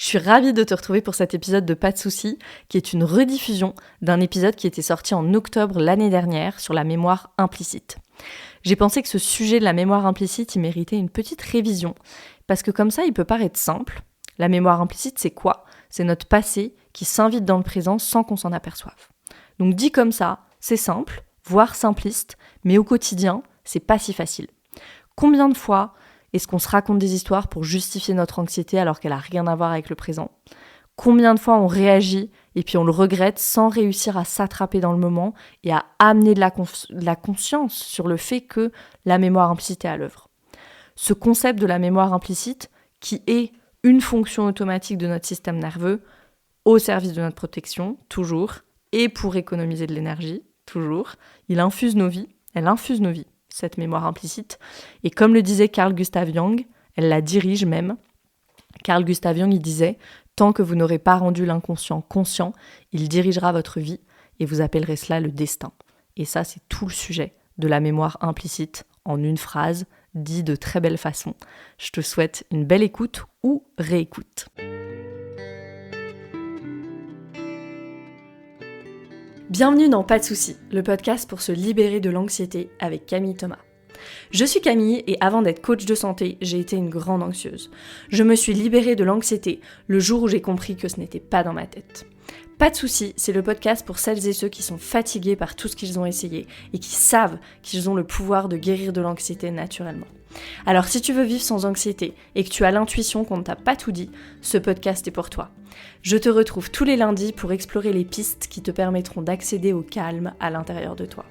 Je suis ravie de te retrouver pour cet épisode de Pas de soucis, qui est une rediffusion d'un épisode qui était sorti en octobre l'année dernière sur la mémoire implicite. J'ai pensé que ce sujet de la mémoire implicite, il méritait une petite révision, parce que comme ça, il peut paraître simple. La mémoire implicite, c'est quoi ? C'est notre passé qui s'invite dans le présent sans qu'on s'en aperçoive. Donc dit comme ça, c'est simple, voire simpliste, mais au quotidien, c'est pas si facile. Combien de fois est-ce qu'on se raconte des histoires pour justifier notre anxiété alors qu'elle n'a rien à voir avec le présent ? Combien de fois on réagit et puis on le regrette sans réussir à s'attraper dans le moment et à amener de la conscience sur le fait que la mémoire implicite est à l'œuvre ? Ce concept de la mémoire implicite, qui est une fonction automatique de notre système nerveux, au service de notre protection, toujours, et pour économiser de l'énergie, toujours, elle infuse nos vies, cette mémoire implicite. Et comme le disait Carl Gustav Jung, elle la dirige même. Carl Gustav Jung, il disait « Tant que vous n'aurez pas rendu l'inconscient conscient, il dirigera votre vie et vous appellerez cela le destin. » Et ça, c'est tout le sujet de la mémoire implicite en une phrase, dit de très belle façon. Je te souhaite une belle écoute ou réécoute. Bienvenue dans Pas de soucis, le podcast pour se libérer de l'anxiété avec Camille Thomas. Je suis Camille et avant d'être coach de santé, j'ai été une grande anxieuse. Je me suis libérée de l'anxiété le jour où j'ai compris que ce n'était pas dans ma tête. Pas de soucis, c'est le podcast pour celles et ceux qui sont fatigués par tout ce qu'ils ont essayé et qui savent qu'ils ont le pouvoir de guérir de l'anxiété naturellement. Alors si tu veux vivre sans anxiété et que tu as l'intuition qu'on ne t'a pas tout dit, ce podcast est pour toi. Je te retrouve tous les lundis pour explorer les pistes qui te permettront d'accéder au calme à l'intérieur de toi.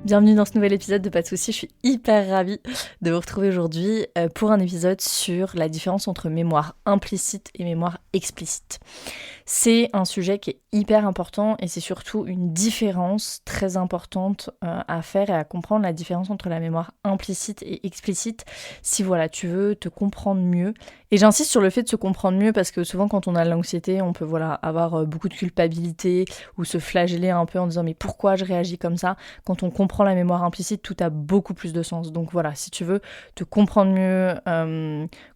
Bienvenue dans ce nouvel épisode de Pas de soucis, je suis hyper ravie de vous retrouver aujourd'hui pour un épisode sur la différence entre mémoire implicite et mémoire explicite. C'est un sujet qui est hyper important et c'est surtout une différence très importante à faire et à comprendre, la différence entre la mémoire implicite et explicite si voilà, tu veux te comprendre mieux. Et j'insiste sur le fait de se comprendre mieux parce que souvent quand on a l'anxiété, on peut avoir beaucoup de culpabilité ou se flageller un peu en disant mais pourquoi je réagis comme ça ? Quand on comprend la mémoire implicite, tout a beaucoup plus de sens. Donc voilà, si tu veux te comprendre mieux,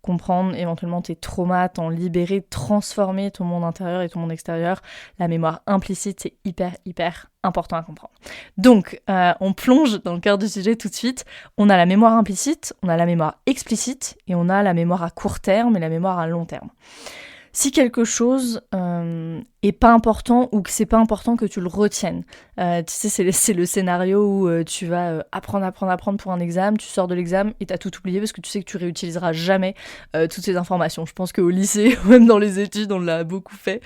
comprendre éventuellement tes traumas, t'en libérer, transformer ton monde intérieur et ton monde extérieur, la mémoire implicite, c'est hyper important à comprendre. Donc, on plonge dans le cœur du sujet tout de suite. On a la mémoire implicite, on a la mémoire explicite et on a la mémoire à court terme et la mémoire à long terme. Si quelque chose est pas important ou que c'est pas important que tu le retiennes, tu sais, c'est le scénario où tu vas apprendre pour un examen, tu sors de l'examen et t'as tout oublié parce que tu sais que tu réutiliseras jamais toutes ces informations. Je pense qu'au lycée, ou même dans les études, on l'a beaucoup fait,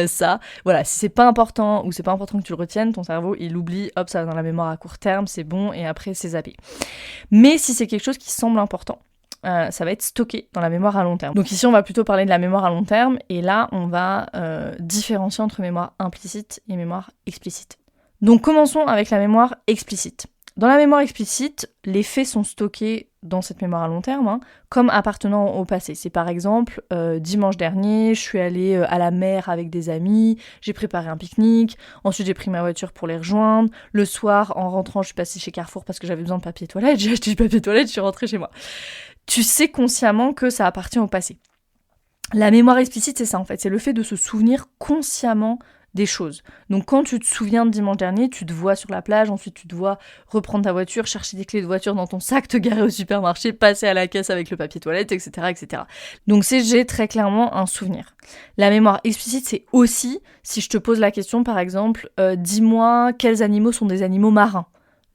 ça. Voilà, si c'est pas important ou c'est pas important que tu le retiennes, ton cerveau, il oublie, hop, ça va dans la mémoire à court terme, c'est bon, et après, c'est zappé. Mais si c'est quelque chose qui semble important, ça va être stocké dans la mémoire à long terme. Donc ici, on va plutôt parler de la mémoire à long terme, et là, on va différencier entre mémoire implicite et mémoire explicite. Donc commençons avec la mémoire explicite. Dans la mémoire explicite, les faits sont stockés dans cette mémoire à long terme, comme appartenant au passé. C'est par exemple, dimanche dernier, je suis allée à la mer avec des amis, j'ai préparé un pique-nique, ensuite j'ai pris ma voiture pour les rejoindre, le soir, en rentrant, je suis passée chez Carrefour parce que j'avais besoin de papier toilette, j'ai acheté du papier toilette, je suis rentrée chez moi. Tu sais consciemment que ça appartient au passé. La mémoire explicite, c'est ça en fait, c'est le fait de se souvenir consciemment des choses. Donc quand tu te souviens de dimanche dernier, tu te vois sur la plage, ensuite tu te vois reprendre ta voiture, chercher des clés de voiture dans ton sac, te garer au supermarché, passer à la caisse avec le papier toilette, etc. Donc j'ai très clairement un souvenir. La mémoire explicite, c'est aussi, si je te pose la question par exemple, dis-moi quels animaux sont des animaux marins.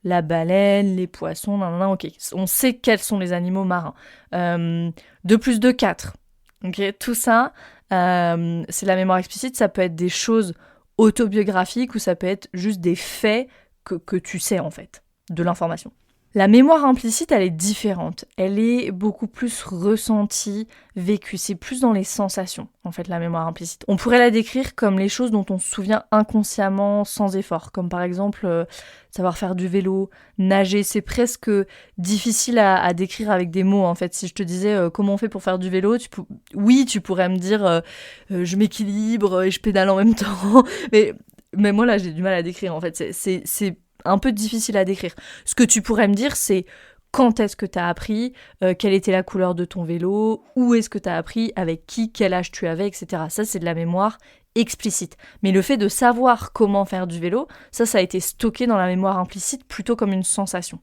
La baleine, les poissons, ok. On sait quels sont les animaux marins. 2 plus 2, 4. Ok, tout ça, c'est la mémoire explicite. Ça peut être des choses autobiographiques ou ça peut être juste des faits que tu sais en fait, de l'information. La mémoire implicite, elle est différente. Elle est beaucoup plus ressentie, vécue. C'est plus dans les sensations, en fait, la mémoire implicite. On pourrait la décrire comme les choses dont on se souvient inconsciemment, sans effort. Comme par exemple, savoir faire du vélo, nager. C'est presque difficile à décrire avec des mots, en fait. Si je te disais comment on fait pour faire du vélo, tu pourrais me dire je m'équilibre et je pédale en même temps. Mais moi, là, j'ai du mal à décrire, en fait. C'est un peu difficile à décrire. Ce que tu pourrais me dire, c'est quand est-ce que tu as appris, quelle était la couleur de ton vélo, où est-ce que tu as appris, avec qui, quel âge tu avais, etc. Ça, c'est de la mémoire explicite. Mais le fait de savoir comment faire du vélo, ça a été stocké dans la mémoire implicite plutôt comme une sensation.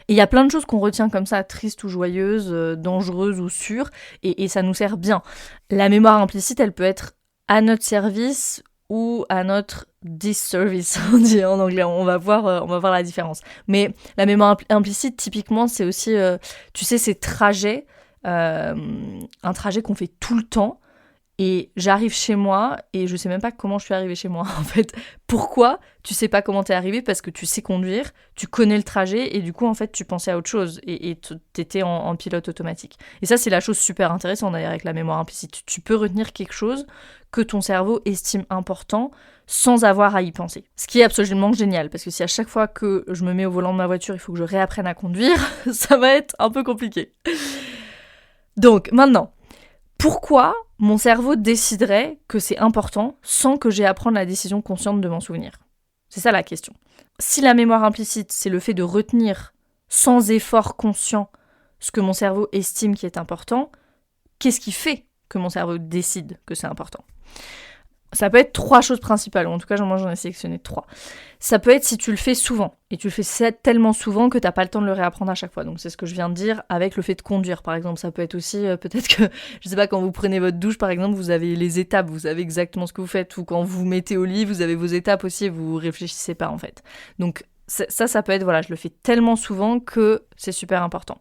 Et il y a plein de choses qu'on retient comme ça, tristes ou joyeuses, dangereuses ou sûres, et ça nous sert bien. La mémoire implicite, elle peut être à notre service ou à notre disservice, on dit en anglais, on va voir la différence. Mais la mémoire implicite, typiquement, c'est aussi, tu sais, ces trajets, un trajet qu'on fait tout le temps, et j'arrive chez moi et je sais même pas comment je suis arrivée chez moi en fait. Pourquoi? Tu sais pas comment t'es arrivée parce que tu sais conduire, tu connais le trajet et du coup en fait tu pensais à autre chose et t'étais en pilote automatique. Et ça c'est la chose super intéressante d'ailleurs avec la mémoire implicite. Tu peux retenir quelque chose que ton cerveau estime important sans avoir à y penser. Ce qui est absolument génial parce que si à chaque fois que je me mets au volant de ma voiture il faut que je réapprenne à conduire, ça va être un peu compliqué. Donc maintenant, pourquoi mon cerveau déciderait que c'est important sans que j'aie à prendre la décision consciente de m'en souvenir? C'est ça la question. Si la mémoire implicite, c'est le fait de retenir sans effort conscient ce que mon cerveau estime qui est important, qu'est-ce qui fait que mon cerveau décide que c'est important? Ça peut être 3 choses principales, ou en tout cas moi j'en ai sélectionné 3. Ça peut être si tu le fais souvent, et tu le fais tellement souvent que t'as pas le temps de le réapprendre à chaque fois. Donc c'est ce que je viens de dire avec le fait de conduire par exemple. Ça peut être aussi, peut-être que, je sais pas, quand vous prenez votre douche par exemple, vous avez les étapes, vous savez exactement ce que vous faites, ou quand vous vous mettez au lit, vous avez vos étapes aussi et vous réfléchissez pas en fait. Donc ça peut être, voilà, je le fais tellement souvent que c'est super important.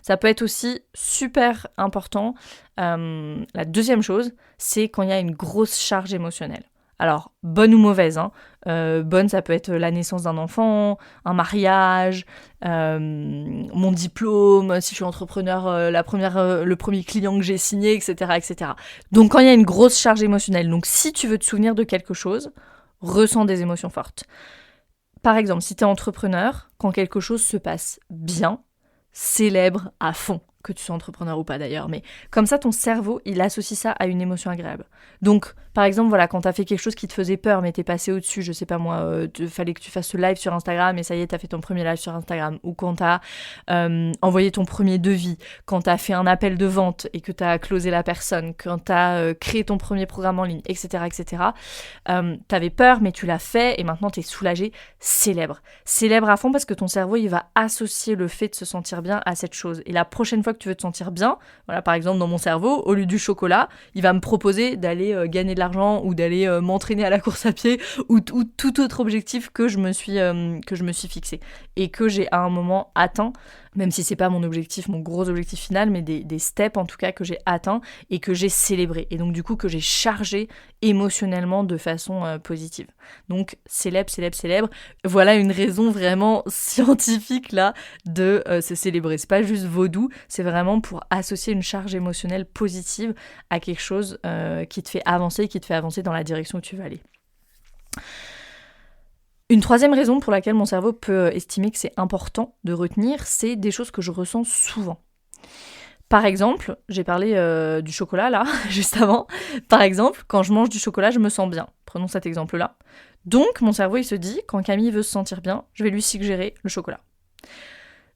Ça peut être aussi super important, la deuxième chose, c'est quand il y a une grosse charge émotionnelle. Alors, bonne ou mauvaise, hein. Bonne, ça peut être la naissance d'un enfant, un mariage, mon diplôme, si je suis entrepreneur, le premier client que j'ai signé, etc., etc. Donc, quand il y a une grosse charge émotionnelle, donc si tu veux te souvenir de quelque chose, ressens des émotions fortes. Par exemple, si tu es entrepreneur, quand quelque chose se passe bien, célèbre à fond, que tu sois entrepreneur ou pas d'ailleurs, mais comme ça ton cerveau il associe ça à une émotion agréable. Donc par exemple voilà, quand t'as fait quelque chose qui te faisait peur mais t'es passé au-dessus, je sais pas moi, fallait que tu fasses ce live sur Instagram et ça y est t'as fait ton premier live sur Instagram, ou quand t'as envoyé ton premier devis, quand t'as fait un appel de vente et que t'as closé la personne, quand t'as créé ton premier programme en ligne, etc. T'avais peur mais tu l'as fait et maintenant t'es soulagé, célèbre à fond parce que ton cerveau il va associer le fait de se sentir bien à cette chose. Et la prochaine fois que tu veux te sentir bien, voilà, par exemple dans mon cerveau, au lieu du chocolat, il va me proposer d'aller gagner de l'argent ou d'aller m'entraîner à la course à pied ou tout autre objectif que je me suis fixé et que j'ai à un moment atteint, même si c'est pas mon objectif, mon gros objectif final, mais des steps en tout cas que j'ai atteints et que j'ai célébré et donc du coup que j'ai chargé émotionnellement de façon positive. Donc célèbre. Voilà une raison vraiment scientifique là de se célébrer. C'est pas juste vaudou, c'est vraiment pour associer une charge émotionnelle positive à quelque chose qui te fait avancer dans la direction où tu veux aller. Une troisième raison pour laquelle mon cerveau peut estimer que c'est important de retenir, c'est des choses que je ressens souvent. Par exemple, j'ai parlé du chocolat là, juste avant. Par exemple, quand je mange du chocolat, je me sens bien. Prenons cet exemple-là. Donc, mon cerveau, il se dit, quand Camille veut se sentir bien, je vais lui suggérer le chocolat.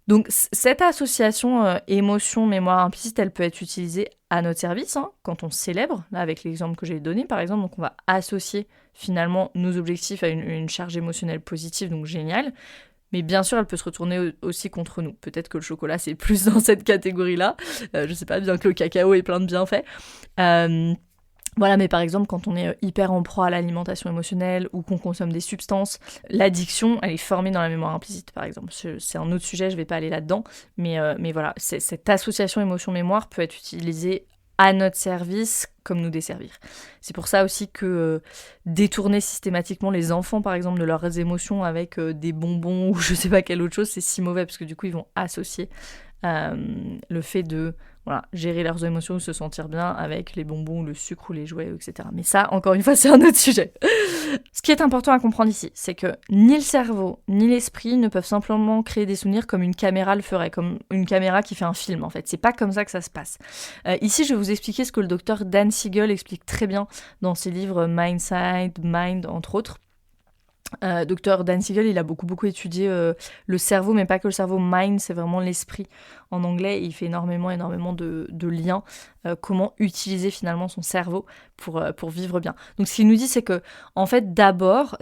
Donc, cette association émotion-mémoire implicite, elle peut être utilisée à notre service, hein, quand on célèbre, là, avec l'exemple que j'ai donné, par exemple. Donc, on va associer finalement nos objectifs à une charge émotionnelle positive, donc génial. Mais bien sûr, elle peut se retourner aussi contre nous. Peut-être que le chocolat, c'est plus dans cette catégorie-là. Je sais pas, bien que le cacao ait plein de bienfaits. Voilà, mais par exemple, quand on est hyper en proie à l'alimentation émotionnelle ou qu'on consomme des substances, l'addiction, elle est formée dans la mémoire implicite, par exemple. C'est un autre sujet, je vais pas aller là-dedans. Mais voilà, cette association émotion-mémoire peut être utilisée à notre service comme nous desservir. C'est pour ça aussi que détourner systématiquement les enfants, par exemple, de leurs émotions avec des bonbons ou je sais pas quelle autre chose, c'est si mauvais, parce que du coup, ils vont associer le fait de gérer leurs émotions ou se sentir bien avec les bonbons, le sucre ou les jouets, etc. Mais ça, encore une fois, c'est un autre sujet. Ce qui est important à comprendre ici, c'est que ni le cerveau, ni l'esprit ne peuvent simplement créer des souvenirs comme une caméra le ferait, comme une caméra qui fait un film, en fait. C'est pas comme ça que ça se passe. Ici, je vais vous expliquer ce que le docteur Dan Siegel explique très bien dans ses livres Mindside, Mind, entre autres. Dr. Dan Siegel, il a beaucoup étudié le cerveau, mais pas que le cerveau, mind, c'est vraiment l'esprit en anglais. Il fait énormément de liens, comment utiliser finalement son cerveau pour vivre bien. Donc ce qu'il nous dit, c'est que, en fait, d'abord,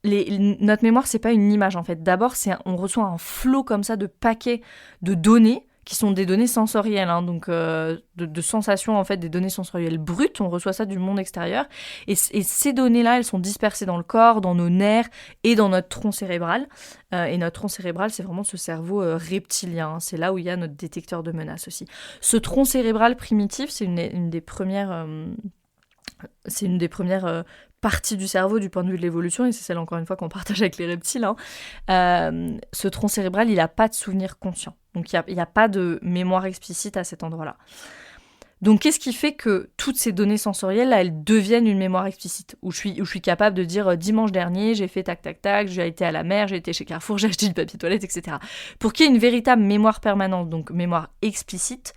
notre mémoire, c'est pas une image, en fait. D'abord, on reçoit un flot comme ça de paquets de données, qui sont des données sensorielles, hein, donc de sensations, en fait, des données sensorielles brutes. On reçoit ça du monde extérieur. Et ces données-là, elles sont dispersées dans le corps, dans nos nerfs et dans notre tronc cérébral. Et notre tronc cérébral, c'est vraiment ce cerveau reptilien. Hein. C'est là où il y a notre détecteur de menace aussi. Ce tronc cérébral primitif, c'est une des premières... partie du cerveau du point de vue de l'évolution, et c'est celle encore une fois qu'on partage avec les reptiles, hein. Ce tronc cérébral, il n'a pas de souvenir conscient. Donc il n'y a pas de mémoire explicite à cet endroit-là. Donc qu'est-ce qui fait que toutes ces données sensorielles, là, elles deviennent une mémoire explicite, où je suis capable de dire dimanche dernier, j'ai fait tac tac tac, j'ai été à la mer, j'ai été chez Carrefour, j'ai acheté du papier toilette, etc. Pour qu'il y ait une véritable mémoire permanente, donc mémoire explicite,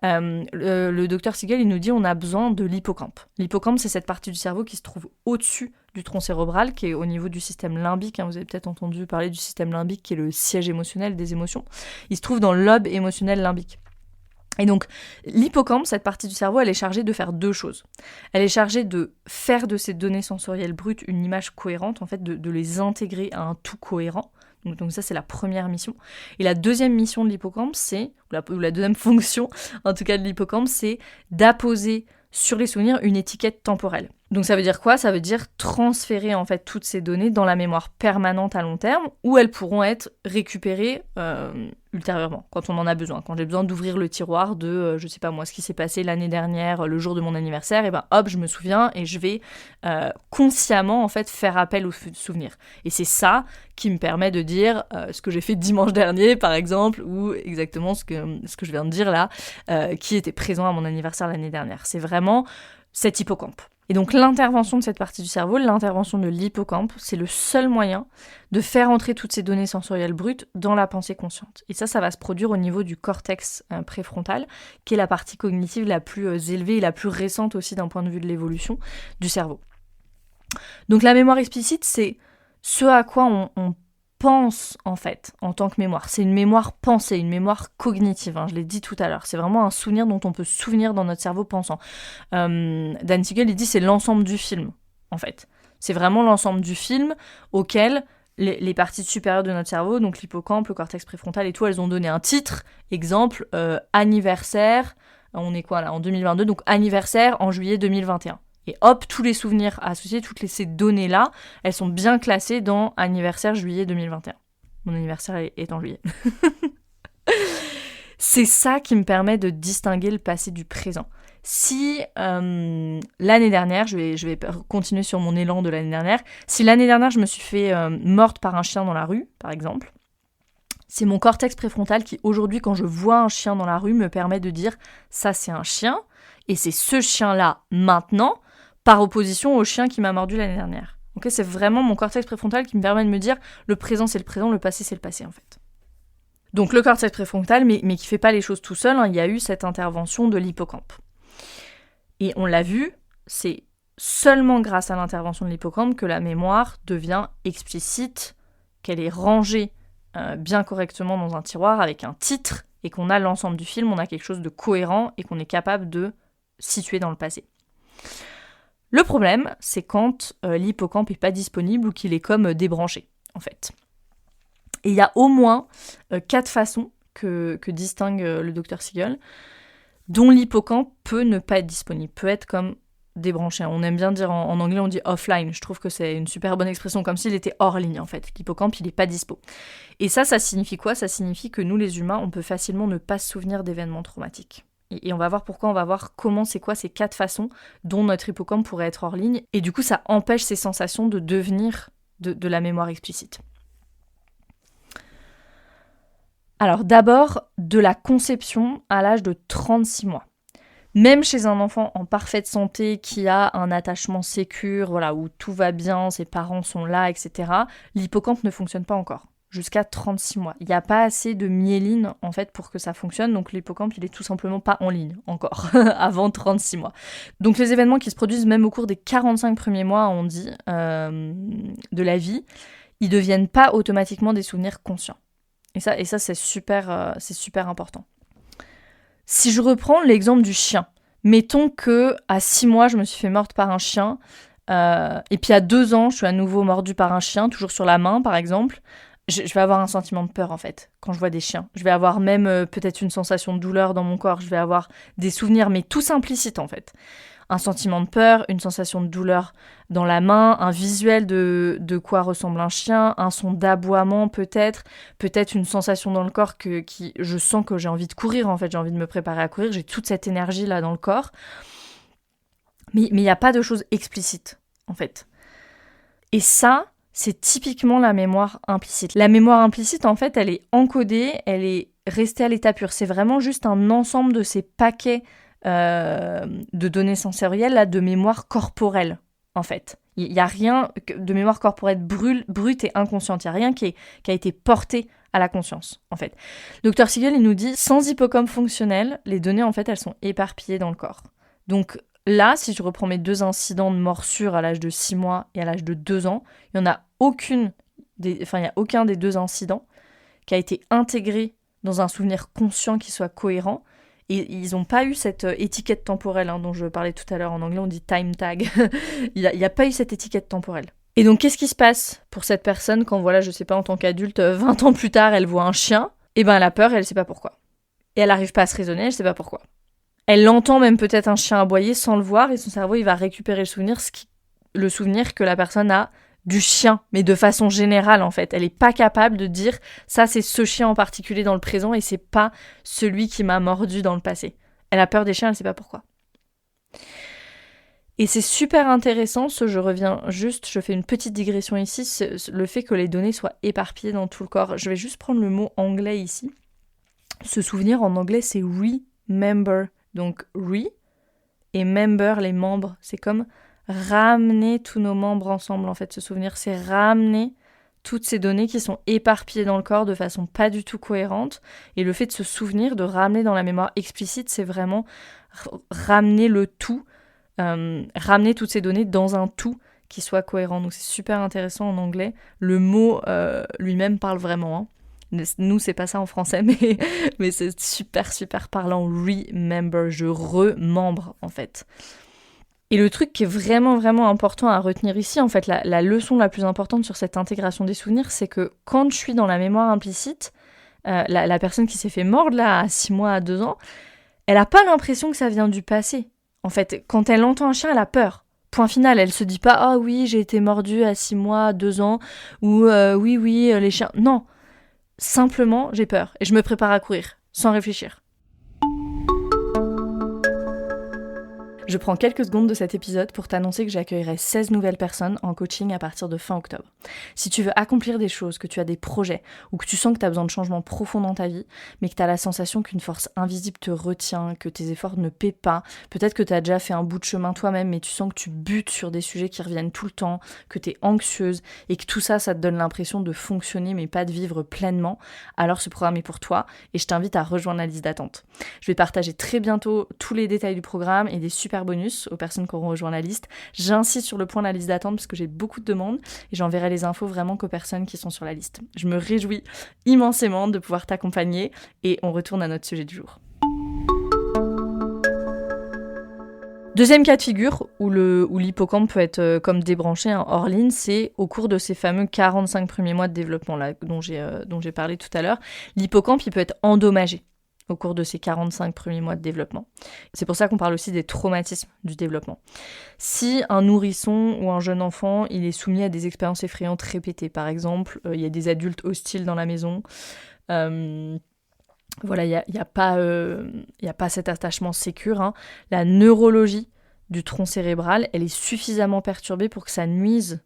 le docteur Siegel, il nous dit on a besoin de l'hippocampe. L'hippocampe, c'est cette partie du cerveau qui se trouve au-dessus du tronc cérébral, qui est au niveau du système limbique. Hein, vous avez peut-être entendu parler du système limbique, qui est le siège émotionnel des émotions. Il se trouve dans le lobe émotionnel limbique. Et donc, l'hippocampe, cette partie du cerveau, elle est chargée de faire deux choses. Elle est chargée de faire de ces données sensorielles brutes une image cohérente, en fait, de les intégrer à un tout cohérent. Donc ça, c'est la première mission. Et la deuxième mission de l'hippocampe, ou la deuxième fonction, en tout cas de l'hippocampe, c'est d'apposer sur les souvenirs une étiquette temporelle. Donc ça veut dire quoi ? Ça veut dire transférer en fait toutes ces données dans la mémoire permanente à long terme, où elles pourront être récupérées ultérieurement, quand on en a besoin. Quand j'ai besoin d'ouvrir le tiroir de, je sais pas moi, ce qui s'est passé l'année dernière, le jour de mon anniversaire, et ben hop, je me souviens et je vais consciemment en fait faire appel aux souvenirs. Et c'est ça qui me permet de dire ce que j'ai fait dimanche dernier, par exemple, ou exactement ce que je viens de dire là, qui était présent à mon anniversaire l'année dernière. C'est vraiment cet hippocampe. Et donc l'intervention de cette partie du cerveau, l'intervention de l'hippocampe, c'est le seul moyen de faire entrer toutes ces données sensorielles brutes dans la pensée consciente. Et ça va se produire au niveau du cortex préfrontal, qui est la partie cognitive la plus élevée et la plus récente aussi d'un point de vue de l'évolution du cerveau. Donc la mémoire explicite, c'est ce à quoi on pense en fait en tant que mémoire. C'est une mémoire pensée, une mémoire cognitive, hein, je l'ai dit tout à l'heure. C'est vraiment un souvenir dont on peut se souvenir dans notre cerveau pensant. Dan Siegel, il dit c'est l'ensemble du film en fait. C'est vraiment l'ensemble du film auquel les parties supérieures de notre cerveau, donc l'hippocampe, le cortex préfrontal et tout, elles ont donné un titre, exemple, anniversaire, on est quoi là, en 2022, donc anniversaire en juillet 2021. Et hop, tous les souvenirs associés, ces données-là, elles sont bien classées dans anniversaire juillet 2021. Mon anniversaire est en juillet. C'est ça qui me permet de distinguer le passé du présent. Si l'année dernière, je vais continuer sur mon élan de l'année dernière, si l'année dernière je me suis fait morte par un chien dans la rue, par exemple, c'est mon cortex préfrontal qui aujourd'hui, quand je vois un chien dans la rue, me permet de dire ça c'est un chien, et c'est ce chien-là maintenant, par opposition au chien qui m'a mordu l'année dernière. Okay, c'est vraiment mon cortex préfrontal qui me permet de me dire le présent c'est le présent, le passé c'est le passé en fait. Donc le cortex préfrontal, mais qui fait pas les choses tout seul, hein, il y a eu cette intervention de l'hippocampe. Et on l'a vu, c'est seulement grâce à l'intervention de l'hippocampe que la mémoire devient explicite, qu'elle est rangée bien correctement dans un tiroir avec un titre, et qu'on a l'ensemble du film, on a quelque chose de cohérent et qu'on est capable de situer dans le passé. Le problème, c'est quand l'hippocampe n'est pas disponible ou qu'il est comme débranché, en fait. Et il y a au moins 4 façons que distingue le Dr Siegel, dont l'hippocampe peut ne pas être disponible, peut être comme débranché. On aime bien dire en anglais, on dit offline. Je trouve que c'est une super bonne expression, comme s'il était hors ligne, en fait. L'hippocampe, il n'est pas dispo. Et ça signifie quoi ? Ça signifie que nous, les humains, on peut facilement ne pas se souvenir d'événements traumatiques. Et on va voir pourquoi, on va voir comment, c'est quoi ces 4 façons dont notre hippocampe pourrait être hors ligne. Et du coup, ça empêche ces sensations de devenir de la mémoire explicite. Alors d'abord, de la conception à l'âge de 36 mois. Même chez un enfant en parfaite santé qui a un attachement sécure, voilà, où tout va bien, ses parents sont là, etc., l'hippocampe ne fonctionne pas encore. jusqu'à 36 mois. Il n'y a pas assez de myéline en fait pour que ça fonctionne, donc l'hippocampe il est tout simplement pas en ligne encore avant 36 mois. Donc les événements qui se produisent même au cours des 45 premiers mois, on dit, de la vie, ils deviennent pas automatiquement des souvenirs conscients. Et ça c'est super important. Si je reprends l'exemple du chien, mettons que à 6 mois je me suis fait mordre par un chien, et puis à 2 ans je suis à nouveau mordue par un chien, toujours sur la main par exemple. Je vais avoir un sentiment de peur en fait quand je vois des chiens. Je vais avoir même peut-être une sensation de douleur dans mon corps. Je vais avoir des souvenirs, mais tous implicites en fait. Un sentiment de peur, une sensation de douleur dans la main, un visuel de quoi ressemble un chien, un son d'aboiement peut-être une sensation dans le corps qui je sens que j'ai envie de courir en fait, j'ai envie de me préparer à courir, j'ai toute cette énergie là dans le corps. Mais il n'y a pas de choses explicites en fait. Et ça, c'est typiquement la mémoire implicite. La mémoire implicite, en fait, elle est encodée, elle est restée à l'état pur. C'est vraiment juste un ensemble de ces paquets de données sensorielles, là, de mémoire corporelle, en fait. Il n'y a rien de mémoire corporelle brute et inconsciente. Il n'y a rien qui a été porté à la conscience, en fait. Dr Siegel, il nous dit, sans hippocampe fonctionnel, les données, en fait, elles sont éparpillées dans le corps. Donc, là, si je reprends mes 2 incidents de morsure à l'âge de 6 mois et à l'âge de 2 ans, il n'y a aucun des 2 incidents qui a été intégré dans un souvenir conscient qui soit cohérent. Et ils n'ont pas eu cette étiquette temporelle dont je parlais tout à l'heure. En anglais, on dit time tag. Il n'y a pas eu cette étiquette temporelle. Et donc, qu'est-ce qui se passe pour cette personne quand, voilà, je sais pas, en tant qu'adulte, 20 ans plus tard, elle voit un chien? Eh ben, elle a peur et elle sait pas pourquoi. Et elle n'arrive pas à se raisonner, elle sait pas pourquoi. Elle entend même peut-être un chien aboyer sans le voir et son cerveau il va récupérer le souvenir que la personne a du chien, mais de façon générale en fait. Elle n'est pas capable de dire ça c'est ce chien en particulier dans le présent et c'est pas celui qui m'a mordu dans le passé. Elle a peur des chiens, elle sait pas pourquoi. Et c'est super intéressant, je fais une petite digression ici, le fait que les données soient éparpillées dans tout le corps. Je vais juste prendre le mot anglais ici. Se souvenir en anglais c'est remember. Donc et member, les membres, c'est comme ramener tous nos membres ensemble en fait. Se souvenir, c'est ramener toutes ces données qui sont éparpillées dans le corps de façon pas du tout cohérente. Et le fait de se souvenir, de ramener dans la mémoire explicite, c'est vraiment ramener le tout, ramener toutes ces données dans un tout qui soit cohérent. Donc c'est super intéressant en anglais. Le mot lui-même parle vraiment. Nous, c'est pas ça en français, mais c'est super, super parlant. Remember, je remembre, en fait. Et le truc qui est vraiment, vraiment important à retenir ici, en fait, la leçon la plus importante sur cette intégration des souvenirs, c'est que quand je suis dans la mémoire implicite, la personne qui s'est fait mordre, là, à 6 mois, à 2 ans, elle a pas l'impression que ça vient du passé. En fait, quand elle entend un chien, elle a peur. Point final, elle se dit pas « Ah oui, j'ai été mordue à 6 mois, à 2 ans » ou « Oui, les chiens... » Non. Simplement, j'ai peur et je me prépare à courir, sans réfléchir. Je prends quelques secondes de cet épisode pour t'annoncer que j'accueillerai 16 nouvelles personnes en coaching à partir de fin octobre. Si tu veux accomplir des choses, que tu as des projets ou que tu sens que tu as besoin de changements profonds dans ta vie, mais que tu as la sensation qu'une force invisible te retient, que tes efforts ne paient pas, peut-être que tu as déjà fait un bout de chemin toi-même, mais tu sens que tu butes sur des sujets qui reviennent tout le temps, que tu es anxieuse et que tout ça te donne l'impression de fonctionner mais pas de vivre pleinement, alors ce programme est pour toi et je t'invite à rejoindre la liste d'attente. Je vais partager très bientôt tous les détails du programme et des super bonus aux personnes qui auront rejoint la liste. J'insiste sur le point de la liste d'attente parce que j'ai beaucoup de demandes et j'enverrai les infos vraiment qu'aux personnes qui sont sur la liste. Je me réjouis immensément de pouvoir t'accompagner et on retourne à notre sujet du jour. Deuxième cas de figure où l'hippocampe peut être comme débranché hors ligne, c'est au cours de ces fameux 45 premiers mois de développement là, dont j'ai parlé tout à l'heure. L'hippocampe il peut être endommagé au cours de ces 45 premiers mois de développement. C'est pour ça qu'on parle aussi des traumatismes du développement. Si un nourrisson ou un jeune enfant, il est soumis à des expériences effrayantes répétées, par exemple, il y a des adultes hostiles dans la maison, voilà, il y a pas cet attachement sécure, la neurologie du tronc cérébral, elle est suffisamment perturbée pour que ça nuise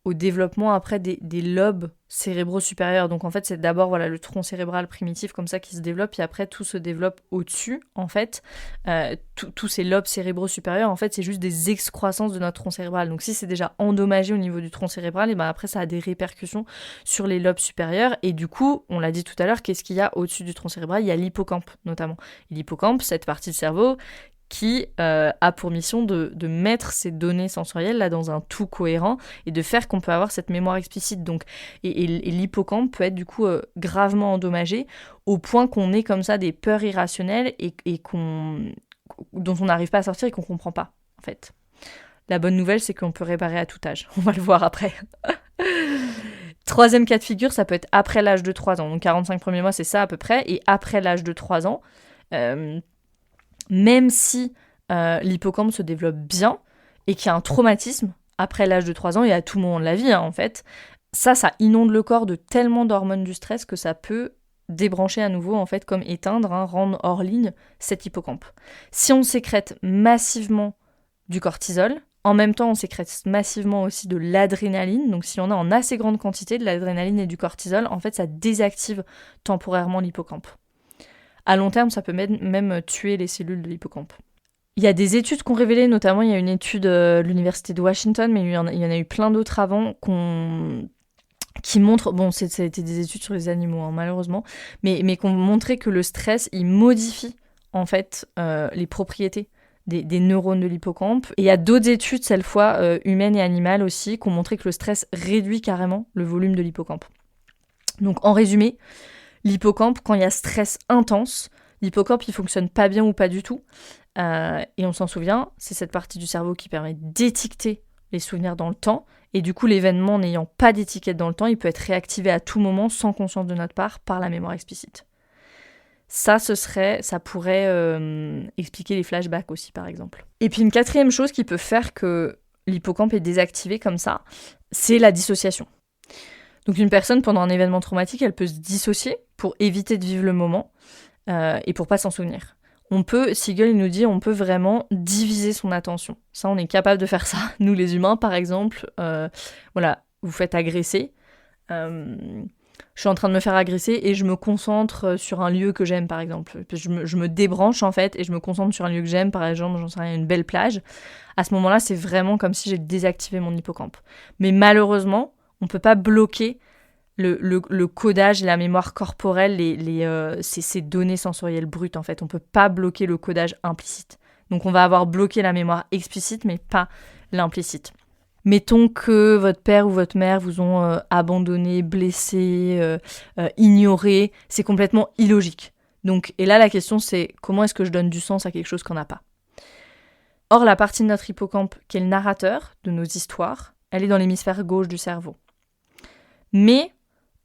au développement après des lobes cérébraux supérieurs. Donc en fait, c'est d'abord voilà, le tronc cérébral primitif comme ça qui se développe, puis après tout se développe au-dessus. En fait, tous ces lobes cérébraux supérieurs, en fait, c'est juste des excroissances de notre tronc cérébral. Donc si c'est déjà endommagé au niveau du tronc cérébral, et ben après ça a des répercussions sur les lobes supérieurs. Et du coup, on l'a dit tout à l'heure, qu'est-ce qu'il y a au-dessus du tronc cérébral ? Il y a l'hippocampe notamment. Et l'hippocampe, cette partie du cerveau qui a pour mission de mettre ces données sensorielles là dans un tout cohérent et de faire qu'on peut avoir cette mémoire explicite. Donc, et l'hippocampe peut être du coup gravement endommagé au point qu'on ait comme ça des peurs irrationnelles et dont on n'arrive pas à sortir et qu'on comprend pas, en fait. La bonne nouvelle, c'est qu'on peut réparer à tout âge. On va le voir après. Troisième cas de figure, ça peut être après l'âge de 3 ans. Donc 45 premiers mois, c'est ça à peu près. Et après l'âge de 3 ans, même si l'hippocampe se développe bien et qu'il y a un traumatisme après l'âge de 3 ans et à tout moment de la vie, en fait, ça inonde le corps de tellement d'hormones du stress que ça peut débrancher à nouveau, en fait, comme éteindre, rendre hors ligne cet hippocampe. Si on sécrète massivement du cortisol, en même temps, on sécrète massivement aussi de l'adrénaline. Donc si on a en assez grande quantité de l'adrénaline et du cortisol, en fait, ça désactive temporairement l'hippocampe. À long terme, ça peut même tuer les cellules de l'hippocampe. Il y a des études qui ont révélé, notamment il y a une étude de l'université de Washington, mais il y en a eu plein d'autres avant qui montrent, bon ça a été des études sur les animaux malheureusement, mais qui ont montré que le stress, il modifie en fait les propriétés des neurones de l'hippocampe. Et il y a d'autres études, cette fois humaines et animales aussi, qui ont montré que le stress réduit carrément le volume de l'hippocampe. Donc en résumé, l'hippocampe, quand il y a stress intense, l'hippocampe, il fonctionne pas bien ou pas du tout. Et on s'en souvient, c'est cette partie du cerveau qui permet d'étiqueter les souvenirs dans le temps. Et du coup, l'événement n'ayant pas d'étiquette dans le temps, il peut être réactivé à tout moment, sans conscience de notre part, par la mémoire explicite. Ça pourrait expliquer les flashbacks aussi, par exemple. Et puis une quatrième chose qui peut faire que l'hippocampe est désactivé comme ça, c'est la dissociation. Donc une personne, pendant un événement traumatique, elle peut se dissocier pour éviter de vivre le moment et pour pas s'en souvenir. Siegel il nous dit, on peut vraiment diviser son attention. Ça, on est capable de faire ça. Nous, les humains, par exemple, vous faites agresser. Je suis en train de me faire agresser et je me concentre sur un lieu que j'aime, par exemple. Je me débranche, en fait, et je me concentre sur un lieu que j'aime, par exemple, j'en sais rien, une belle plage. À ce moment-là, c'est vraiment comme si j'ai désactivé mon hippocampe. Mais malheureusement, on peut pas bloquer le codage et la mémoire corporelle, ces données sensorielles brutes, en fait. On peut pas bloquer le codage implicite. Donc on va avoir bloqué la mémoire explicite, mais pas l'implicite. Mettons que votre père ou votre mère vous ont abandonné, blessé, ignoré. C'est complètement illogique. Et là, la question, c'est comment est-ce que je donne du sens à quelque chose qu'on n'a pas ? Or, la partie de notre hippocampe, qui est le narrateur de nos histoires, elle est dans l'hémisphère gauche du cerveau. Mais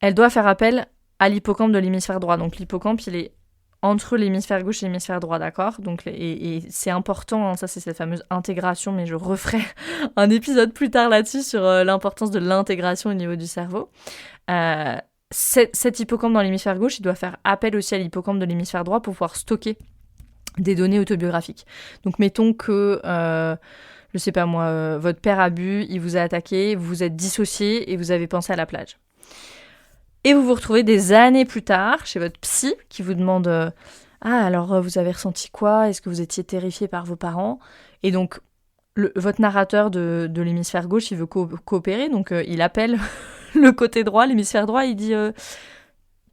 elle doit faire appel à l'hippocampe de l'hémisphère droit. Donc l'hippocampe, il est entre l'hémisphère gauche et l'hémisphère droit, d'accord ? Donc, et c'est important, ça c'est cette fameuse intégration, mais je referai un épisode plus tard là-dessus sur l'importance de l'intégration au niveau du cerveau. Cet hippocampe dans l'hémisphère gauche, il doit faire appel aussi à l'hippocampe de l'hémisphère droit pour pouvoir stocker des données autobiographiques. Donc mettons que, je sais pas moi, votre père a bu, il vous a attaqué, vous vous êtes dissocié et vous avez pensé à la plage. Et vous vous retrouvez des années plus tard chez votre psy qui vous demande alors vous avez ressenti quoi ? Est-ce que vous étiez terrifié par vos parents ? Et donc votre narrateur de l'hémisphère gauche, il veut coopérer, donc il appelle le côté droit, l'hémisphère droit, il dit il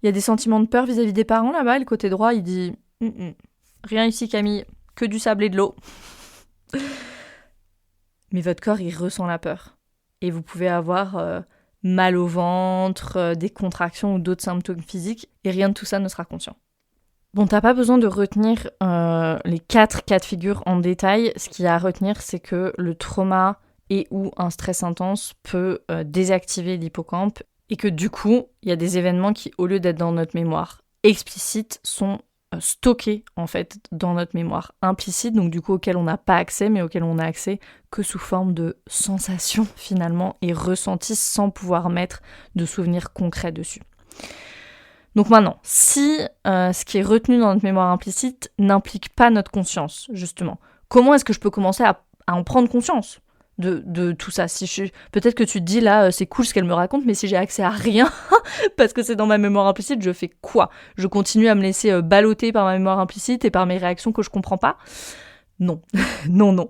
y a des sentiments de peur vis-à-vis des parents là-bas, et le côté droit il dit rien ici Camille, que du sable et de l'eau. Mais votre corps il ressent la peur et vous pouvez avoir mal au ventre, des contractions ou d'autres symptômes physiques, et rien de tout ça ne sera conscient. Bon, t'as pas besoin de retenir les 4 cas de figure en détail. Ce qu'il y a à retenir, c'est que le trauma et ou un stress intense peut désactiver l'hippocampe, et que du coup, il y a des événements qui, au lieu d'être dans notre mémoire explicite, sont stockés en fait dans notre mémoire implicite, donc du coup auquel on n'a pas accès, mais auquel on n'a accès que sous forme de sensations finalement et ressentis, sans pouvoir mettre de souvenirs concrets dessus. Donc maintenant, si ce qui est retenu dans notre mémoire implicite n'implique pas notre conscience, justement, comment est-ce que je peux commencer à en prendre conscience ? de tout ça. Peut-être que tu te dis là, c'est cool ce qu'elle me raconte, mais si j'ai accès à rien, parce que c'est dans ma mémoire implicite, je fais quoi ? Je continue à me laisser balloter par ma mémoire implicite et par mes réactions que je comprends pas ? Non, non.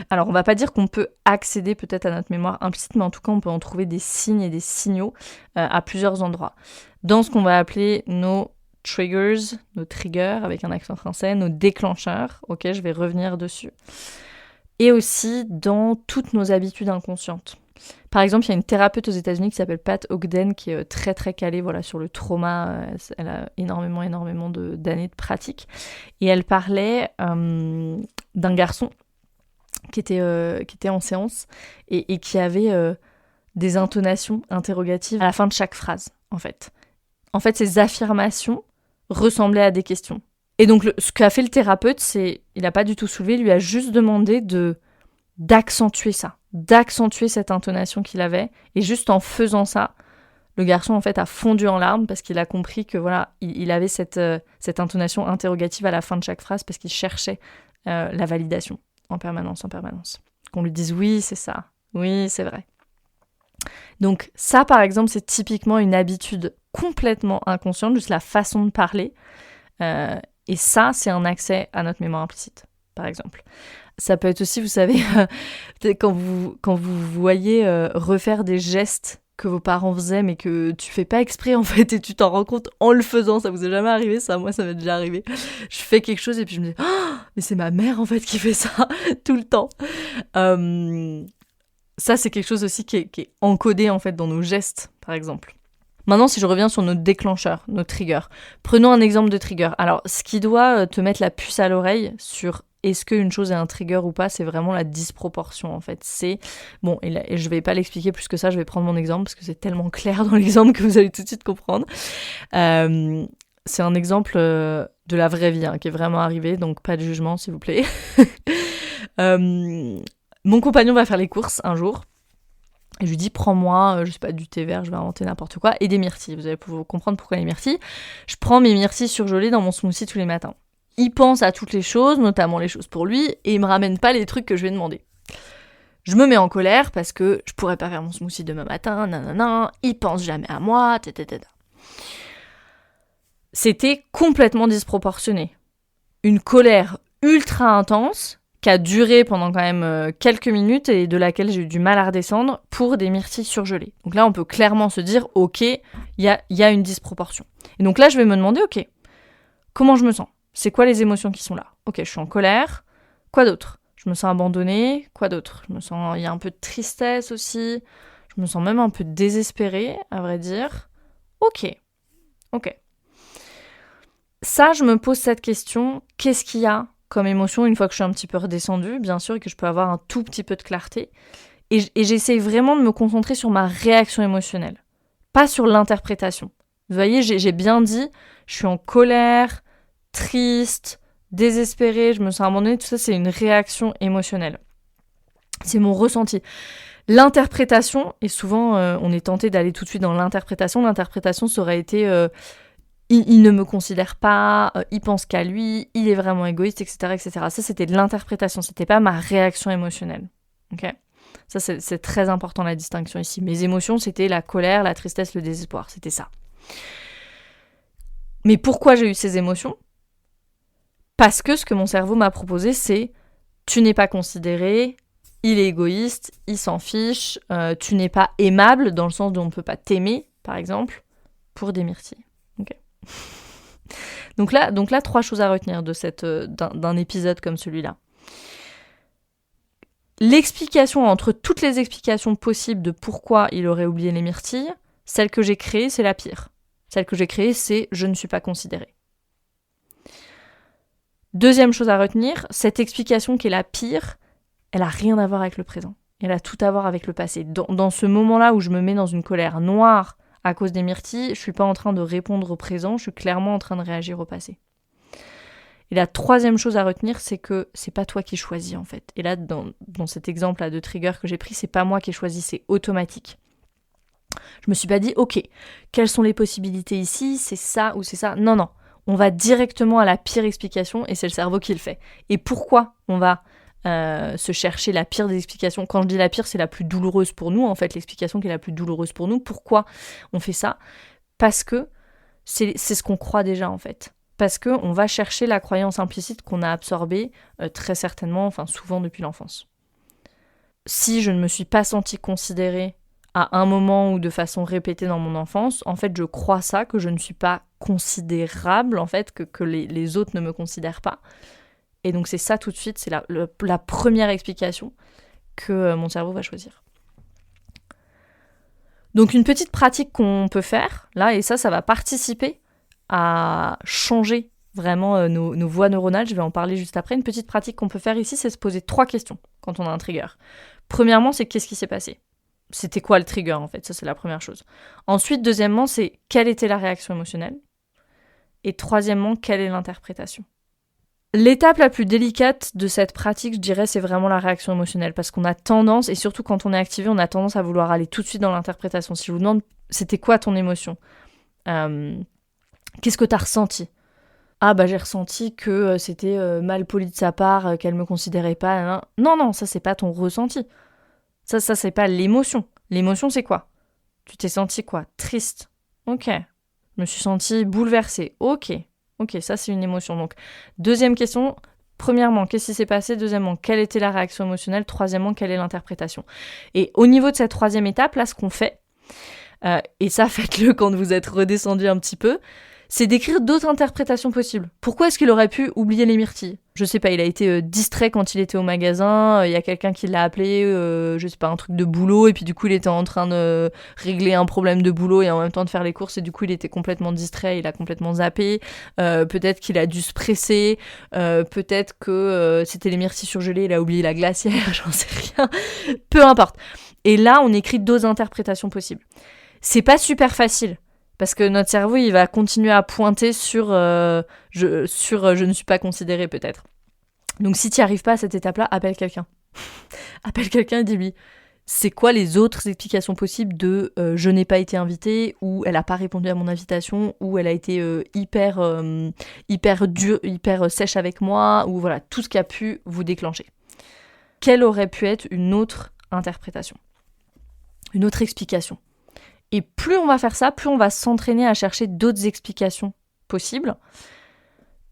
Alors on va pas dire qu'on peut accéder peut-être à notre mémoire implicite, mais en tout cas on peut en trouver des signes et des signaux à plusieurs endroits. Dans ce qu'on va appeler nos triggers avec un accent français, nos déclencheurs, ok, je vais revenir dessus. Et aussi dans toutes nos habitudes inconscientes. Par exemple, il y a une thérapeute aux États-Unis qui s'appelle Pat Ogden, qui est très très calée sur le trauma. Elle a énormément d'années de pratique. Et elle parlait d'un garçon qui était en séance et qui avait des intonations interrogatives à la fin de chaque phrase, en fait. En fait, ces affirmations ressemblaient à des questions. Et donc, ce qu'a fait le thérapeute, il n'a pas du tout soulevé, il lui a juste demandé d'accentuer ça, d'accentuer cette intonation qu'il avait. Et juste en faisant ça, le garçon, en fait, a fondu en larmes parce qu'il a compris que, il avait cette intonation interrogative à la fin de chaque phrase parce qu'il cherchait la validation en permanence. Qu'on lui dise « oui, c'est ça, oui, c'est vrai ». Donc ça, par exemple, c'est typiquement une habitude complètement inconsciente, juste la façon de parler. Et ça, c'est un accès à notre mémoire implicite, par exemple. Ça peut être aussi, vous savez, quand vous voyez refaire des gestes que vos parents faisaient, mais que tu fais pas exprès, en fait, et tu t'en rends compte en le faisant. Ça vous est jamais arrivé, ça? Moi, ça m'est déjà arrivé. Je fais quelque chose et puis je me dis « oh, mais c'est ma mère, en fait, qui fait ça tout le temps ». Ça, c'est quelque chose aussi qui est encodé, en fait, dans nos gestes, par exemple. Maintenant, si je reviens sur nos déclencheurs, nos triggers. Prenons un exemple de trigger. Alors, ce qui doit te mettre la puce à l'oreille sur est-ce qu'une chose est un trigger ou pas, c'est vraiment la disproportion, en fait. Bon, et je vais pas l'expliquer plus que ça, je vais prendre mon exemple, parce que c'est tellement clair dans l'exemple que vous allez tout de suite comprendre. C'est un exemple de la vraie vie, qui est vraiment arrivé, donc pas de jugement, s'il vous plaît. Mon compagnon va faire les courses un jour, et je lui dis, prends-moi, je sais pas, du thé vert, je vais inventer n'importe quoi, et des myrtilles. Vous allez pouvoir comprendre pourquoi les myrtilles. Je prends mes myrtilles surgelées dans mon smoothie tous les matins. Il pense à toutes les choses, notamment les choses pour lui, et il me ramène pas les trucs que je lui ai demandé. Je me mets en colère parce que je pourrais pas faire mon smoothie demain matin, nanana, il pense jamais à moi, tata. C'était complètement disproportionné. Une colère ultra intense, qui a duré pendant quand même quelques minutes et de laquelle j'ai eu du mal à redescendre pour des myrtilles surgelées. Donc là, on peut clairement se dire, ok, il y a une disproportion. Et donc là, je vais me demander, ok, comment je me sens ? C'est quoi les émotions qui sont là ? Ok, je suis en colère. Quoi d'autre ? Je me sens abandonnée. Quoi d'autre ? Il y a un peu de tristesse aussi. Je me sens même un peu désespérée, à vrai dire. Ok. Ça, je me pose cette question. Qu'est-ce qu'il y a comme émotion une fois que je suis un petit peu redescendue, bien sûr, et que je peux avoir un tout petit peu de clarté. Et j'essaie vraiment de me concentrer sur ma réaction émotionnelle, pas sur l'interprétation. Vous voyez, j'ai bien dit, je suis en colère, triste, désespérée, je me sens abandonnée, tout ça, c'est une réaction émotionnelle. C'est mon ressenti. L'interprétation, et souvent, on est tenté d'aller tout de suite dans l'interprétation. L'interprétation, ça aurait été... il ne me considère pas, il pense qu'à lui, il est vraiment égoïste, etc., etc. Ça, c'était de l'interprétation, c'était pas ma réaction émotionnelle. Ok ? Ça, c'est très important, la distinction ici. Mes émotions, c'était la colère, la tristesse, le désespoir, c'était ça. Mais pourquoi j'ai eu ces émotions ? Parce que ce que mon cerveau m'a proposé, c'est « tu n'es pas considéré, il est égoïste, il s'en fiche, tu n'es pas aimable, dans le sens où on ne peut pas t'aimer, par exemple, pour des myrtilles. » Ok. Donc là, 3 choses à retenir de d'un épisode comme celui-là. L'explication, entre toutes les explications possibles de pourquoi il aurait oublié les myrtilles, celle que j'ai créée, c'est la pire. Celle que j'ai créée, c'est « je ne suis pas considérée ». Deuxième chose à retenir, cette explication qui est la pire, elle a rien à voir avec le présent. Elle a tout à voir avec le passé. Dans ce moment-là où je me mets dans une colère noire à cause des myrtilles, je suis pas en train de répondre au présent, je suis clairement en train de réagir au passé. Et la troisième chose à retenir, c'est que c'est pas toi qui choisis, en fait. Et là, dans cet exemple-là de trigger que j'ai pris, c'est pas moi qui ai choisi, c'est automatique. Je me suis pas dit, ok, quelles sont les possibilités ici, c'est ça ou c'est ça. Non. On va directement à la pire explication et c'est le cerveau qui le fait. Et pourquoi on va se chercher la pire des explications. Quand je dis la pire, c'est la plus douloureuse pour nous, en fait, l'explication qui est la plus douloureuse pour nous. Pourquoi on fait ça ? Parce que c'est ce qu'on croit déjà, en fait. Parce qu'on va chercher la croyance implicite qu'on a absorbée très certainement, enfin souvent depuis l'enfance. Si je ne me suis pas sentie considérée à un moment ou de façon répétée dans mon enfance, en fait, je crois ça, que je ne suis pas considérable, en fait, que les autres ne me considèrent pas. Et donc, c'est ça tout de suite, c'est la première explication que mon cerveau va choisir. Donc, une petite pratique qu'on peut faire, là, et ça va participer à changer vraiment nos voies neuronales, je vais en parler juste après. Une petite pratique qu'on peut faire ici, c'est se poser 3 questions quand on a un trigger. Premièrement, c'est qu'est-ce qui s'est passé ? C'était quoi le trigger, en fait ? Ça, c'est la première chose. Ensuite, deuxièmement, c'est quelle était la réaction émotionnelle ? Et troisièmement, quelle est l'interprétation ? L'étape la plus délicate de cette pratique, je dirais, c'est vraiment la réaction émotionnelle. Parce qu'on a tendance, et surtout quand on est activé, on a tendance à vouloir aller tout de suite dans l'interprétation. Si je vous demande, c'était quoi ton émotion ? Qu'est-ce que t'as ressenti ? Ah bah j'ai ressenti que c'était mal poli de sa part, qu'elle me considérait pas. Non, ça c'est pas ton ressenti. Ça c'est pas l'émotion. L'émotion c'est quoi ? Tu t'es senti quoi ? Triste. Ok. Je me suis sentie bouleversée. Ok, ça c'est une émotion. Donc deuxième question, premièrement, qu'est-ce qui s'est passé ? Deuxièmement, quelle était la réaction émotionnelle ? Troisièmement, quelle est l'interprétation ? Et au niveau de cette troisième étape, là ce qu'on fait, et ça faites-le quand vous êtes redescendu un petit peu, c'est d'écrire d'autres interprétations possibles. Pourquoi est-ce qu'il aurait pu oublier les myrtilles ? Je sais pas, il a été distrait quand il était au magasin, il y a quelqu'un qui l'a appelé, je sais pas, un truc de boulot, et puis du coup il était en train de régler un problème de boulot et en même temps de faire les courses, et du coup il était complètement distrait, il a complètement zappé, peut-être qu'il a dû se presser, peut-être que c'était les myrtilles surgelées, il a oublié la glacière, j'en sais rien, peu importe. Et là on écrit d'autres interprétations possibles. C'est pas super facile. Parce que notre cerveau, il va continuer à pointer sur je ne suis pas considéré peut-être. Donc si tu n'y arrives pas à cette étape-là, appelle quelqu'un. Appelle quelqu'un et dis-lui, c'est quoi les autres explications possibles de je n'ai pas été invitée, ou elle n'a pas répondu à mon invitation, ou elle a été hyper dure, hyper sèche avec moi, ou voilà, tout ce qui a pu vous déclencher. Quelle aurait pu être une autre interprétation ? Une autre explication ? Et plus on va faire ça, plus on va s'entraîner à chercher d'autres explications possibles,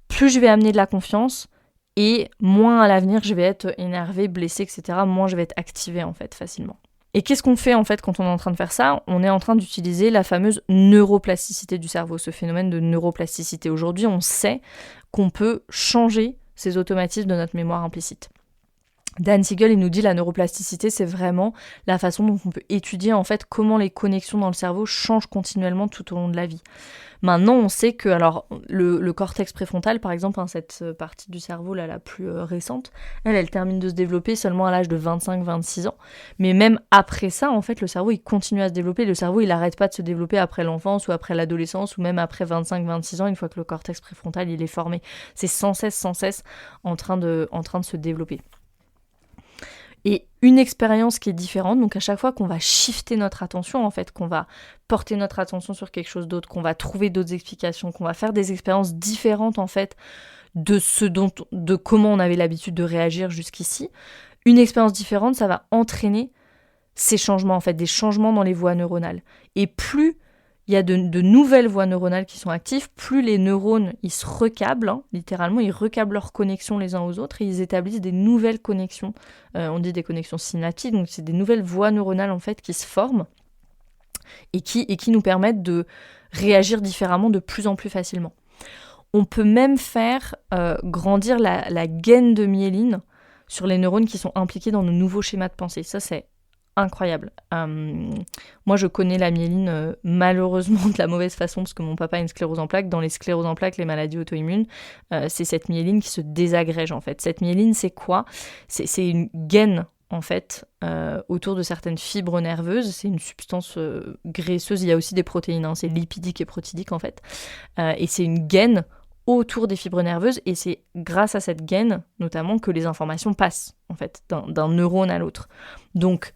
plus je vais amener de la confiance, et moins à l'avenir je vais être énervée, blessée, etc. Moins je vais être activée en fait facilement. Et qu'est-ce qu'on fait en fait quand on est en train de faire ça ? On est en train d'utiliser la fameuse neuroplasticité du cerveau, ce phénomène de neuroplasticité. Aujourd'hui, on sait qu'on peut changer ces automatismes de notre mémoire implicite. Dan Siegel, il nous dit la neuroplasticité, c'est vraiment la façon dont on peut étudier en fait comment les connexions dans le cerveau changent continuellement tout au long de la vie. Maintenant, on sait que alors le cortex préfrontal, par exemple, cette partie du cerveau là, la plus récente, elle termine de se développer seulement à l'âge de 25-26 ans. Mais même après ça, en fait, le cerveau, il continue à se développer. Le cerveau, il n'arrête pas de se développer après l'enfance ou après l'adolescence ou même après 25-26 ans, une fois que le cortex préfrontal, il est formé. C'est sans cesse en train de se développer. Et une expérience qui est différente, donc à chaque fois qu'on va shifter notre attention, en fait, qu'on va porter notre attention sur quelque chose d'autre, qu'on va trouver d'autres explications, qu'on va faire des expériences différentes, en fait, de comment on avait l'habitude de réagir jusqu'ici, une expérience différente, ça va entraîner ces changements, en fait, des changements dans les voies neuronales. Et plus il y a de nouvelles voies neuronales qui sont actives, plus les neurones, ils se recablent, littéralement, ils recablent leurs connexions les uns aux autres et ils établissent des nouvelles connexions. On dit des connexions synaptiques, donc c'est des nouvelles voies neuronales en fait qui se forment et qui nous permettent de réagir différemment de plus en plus facilement. On peut même faire grandir la gaine de myéline sur les neurones qui sont impliqués dans nos nouveaux schémas de pensée. Ça, c'est incroyable. Moi, je connais la myéline malheureusement de la mauvaise façon parce que mon papa a une sclérose en plaques. Dans les scléroses en plaques, les maladies auto-immunes, c'est cette myéline qui se désagrège en fait. Cette myéline, c'est quoi ? C'est une gaine en fait autour de certaines fibres nerveuses. C'est une substance graisseuse. Il y a aussi des protéines. C'est lipidique et protidique en fait. Et c'est une gaine autour des fibres nerveuses et c'est grâce à cette gaine notamment que les informations passent en fait d'un neurone à l'autre. Donc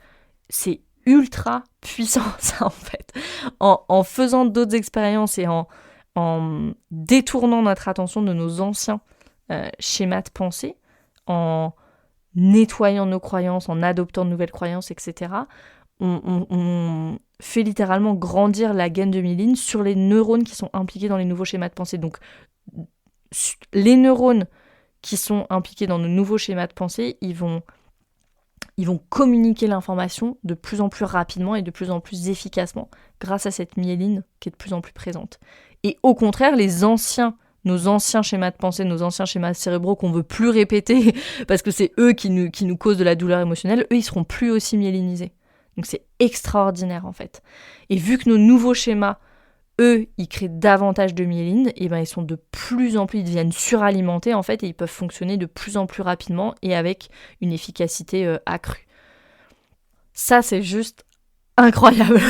c'est ultra puissant ça en fait. En faisant d'autres expériences et en détournant notre attention de nos anciens schémas de pensée, en nettoyant nos croyances, en adoptant de nouvelles croyances, etc., on fait littéralement grandir la gaine de myéline sur les neurones qui sont impliqués dans les nouveaux schémas de pensée. Donc, les neurones qui sont impliqués dans nos nouveaux schémas de pensée, ils vont communiquer l'information de plus en plus rapidement et de plus en plus efficacement grâce à cette myéline qui est de plus en plus présente. Et au contraire, nos anciens schémas de pensée, nos anciens schémas cérébraux qu'on veut plus répéter parce que c'est eux qui nous causent de la douleur émotionnelle, eux, ils seront plus aussi myélinisés. Donc c'est extraordinaire en fait. Et vu que nos nouveaux schémas, eux, ils créent davantage de myéline, et ben ils sont de plus en plus, ils deviennent suralimentés en fait, et ils peuvent fonctionner de plus en plus rapidement et avec une efficacité accrue. Ça, c'est juste incroyable.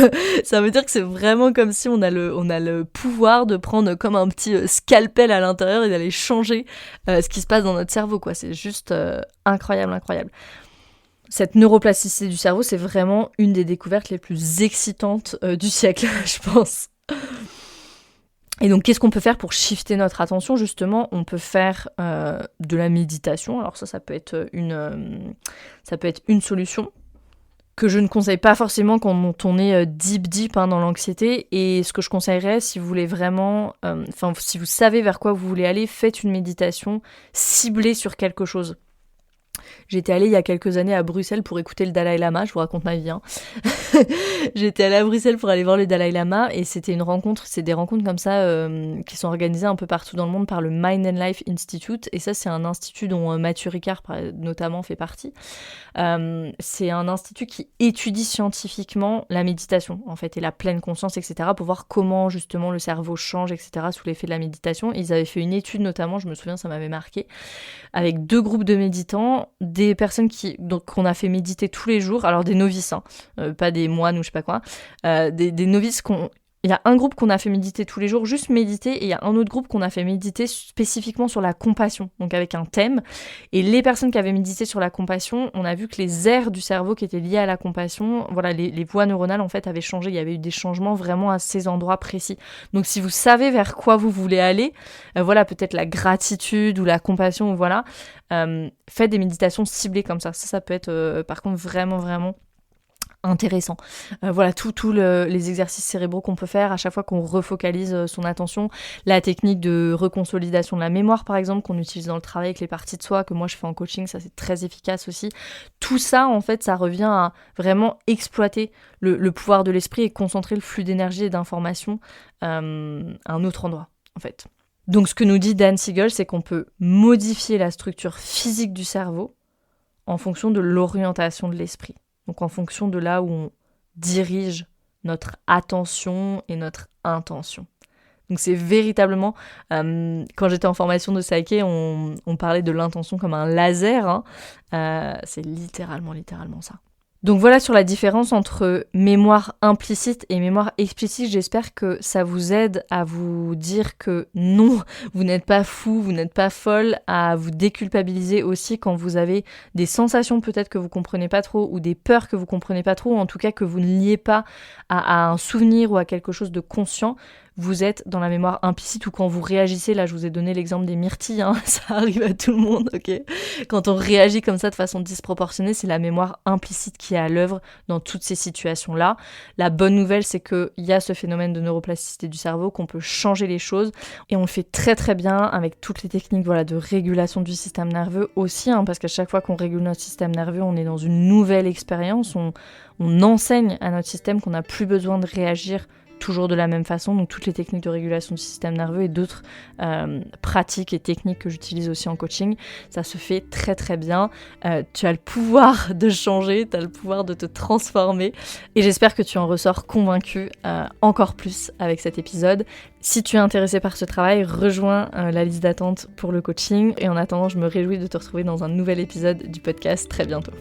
Ça veut dire que c'est vraiment comme si on a le pouvoir de prendre comme un petit scalpel à l'intérieur et d'aller changer ce qui se passe dans notre cerveau, quoi. C'est juste incroyable. Cette neuroplasticité du cerveau, c'est vraiment une des découvertes les plus excitantes du siècle, je pense. Et donc, qu'est-ce qu'on peut faire pour shifter notre attention ? Justement, on peut faire de la méditation. Alors ça peut être une solution que je ne conseille pas forcément quand on est deep dans l'anxiété. Et ce que je conseillerais, si vous voulez vraiment, si vous savez vers quoi vous voulez aller, faites une méditation ciblée sur quelque chose. J'étais allée il y a quelques années à Bruxelles pour écouter le Dalai Lama, je vous raconte ma vie. J'étais allée à Bruxelles pour aller voir le Dalai Lama et c'est des rencontres comme ça qui sont organisées un peu partout dans le monde par le Mind and Life Institute. Et ça, c'est un institut dont Mathieu Ricard notamment fait partie. C'est un institut qui étudie scientifiquement la méditation en fait et la pleine conscience, etc. pour voir comment justement le cerveau change, etc. sous l'effet de la méditation. Ils avaient fait une étude notamment, je me souviens, ça m'avait marqué, avec 2 groupes de méditants, des personnes qu'on a fait méditer tous les jours, alors des novices, pas des moines ou je sais pas quoi, des novices il y a un groupe qu'on a fait méditer tous les jours, juste méditer, et il y a un autre groupe qu'on a fait méditer spécifiquement sur la compassion, donc avec un thème. Et les personnes qui avaient médité sur la compassion, on a vu que les aires du cerveau qui étaient liées à la compassion, voilà, les voies neuronales en fait avaient changé, il y avait eu des changements vraiment à ces endroits précis. Donc si vous savez vers quoi vous voulez aller, voilà, peut-être la gratitude ou la compassion, ou voilà, faites des méditations ciblées comme ça. Ça peut être par contre vraiment intéressant. Voilà, tous les exercices cérébraux qu'on peut faire à chaque fois qu'on refocalise son attention. La technique de reconsolidation de la mémoire, par exemple, qu'on utilise dans le travail avec les parties de soi, que moi je fais en coaching, ça c'est très efficace aussi. Tout ça, en fait, ça revient à vraiment exploiter le pouvoir de l'esprit et concentrer le flux d'énergie et d'informations à un autre endroit, en fait. Donc ce que nous dit Dan Siegel, c'est qu'on peut modifier la structure physique du cerveau en fonction de l'orientation de l'esprit. Donc en fonction de là où on dirige notre attention et notre intention. Donc c'est véritablement, quand j'étais en formation de Psyché, on parlait de l'intention comme un laser, c'est littéralement ça. Donc voilà sur la différence entre mémoire implicite et mémoire explicite. J'espère que ça vous aide à vous dire que non, vous n'êtes pas fou, vous n'êtes pas folle, à vous déculpabiliser aussi quand vous avez des sensations peut-être que vous comprenez pas trop ou des peurs que vous comprenez pas trop, ou en tout cas que vous ne liez pas à un souvenir ou à quelque chose de conscient. Vous êtes dans la mémoire implicite, ou quand vous réagissez, là je vous ai donné l'exemple des myrtilles, ça arrive à tout le monde, ok. Quand on réagit comme ça de façon disproportionnée, c'est la mémoire implicite qui est à l'œuvre dans toutes ces situations-là. La bonne nouvelle, c'est qu'il y a ce phénomène de neuroplasticité du cerveau, qu'on peut changer les choses, et on le fait très bien avec toutes les techniques de régulation du système nerveux aussi, parce qu'à chaque fois qu'on régule notre système nerveux, on est dans une nouvelle expérience, on enseigne à notre système qu'on n'a plus besoin de réagir toujours de la même façon. Donc toutes les techniques de régulation du système nerveux et d'autres pratiques et techniques que j'utilise aussi en coaching, ça se fait très bien. Tu as le pouvoir de changer, tu as le pouvoir de te transformer, et j'espère que tu en ressors convaincu encore plus avec cet épisode. Si tu es intéressé par ce travail, rejoins la liste d'attente pour le coaching, et en attendant, je me réjouis de te retrouver dans un nouvel épisode du podcast très bientôt.